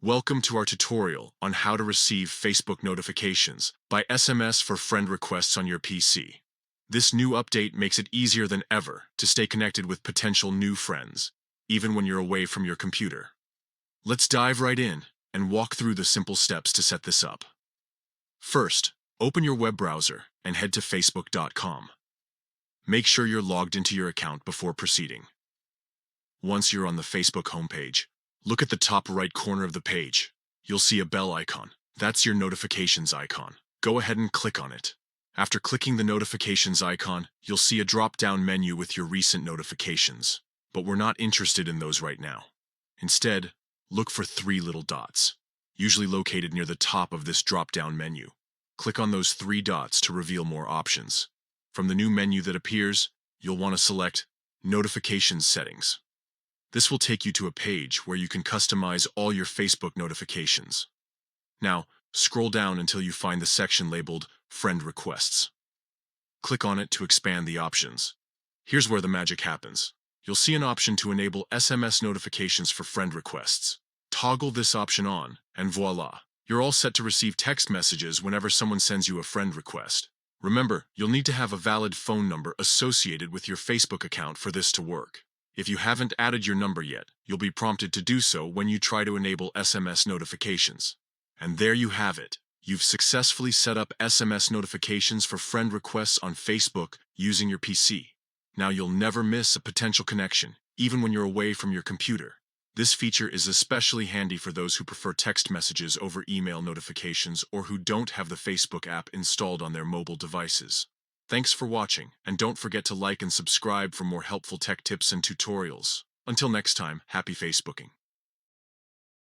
Welcome to our tutorial on how to receive Facebook notifications by SMS for friend requests on your PC. This new update makes it easier than ever to stay connected with potential new friends, even when you're away from your computer. Let's dive right in and walk through the simple steps to set this up. First, open your web browser and head to facebook.com. Make sure you're logged into your account before proceeding. Once you're on the Facebook homepage, look at the top right corner of the page. You'll see a bell icon. That's your notifications icon. Go ahead and click on it. After clicking the notifications icon, you'll see a drop-down menu with your recent notifications. But we're not interested in those right now. Instead, look for three little dots, usually located near the top of this drop-down menu. Click on those three dots to reveal more options. From the new menu that appears, you'll want to select Notifications Settings. This will take you to a page where you can customize all your Facebook notifications. Now, scroll down until you find the section labeled Friend Requests. Click on it to expand the options. Here's where the magic happens. You'll see an option to enable SMS notifications for friend requests. Toggle this option on, and voila! You're all set to receive text messages whenever someone sends you a friend request. Remember, you'll need to have a valid phone number associated with your Facebook account for this to work. If you haven't added your number yet, you'll be prompted to do so when you try to enable SMS notifications. And there you have it. You've successfully set up SMS notifications for friend requests on Facebook using your PC. Now you'll never miss a potential connection, even when you're away from your computer. This feature is especially handy for those who prefer text messages over email notifications or who don't have the Facebook app installed on their mobile devices. Thanks for watching, and don't forget to like and subscribe for more helpful tech tips and tutorials. Until next time, happy Facebooking.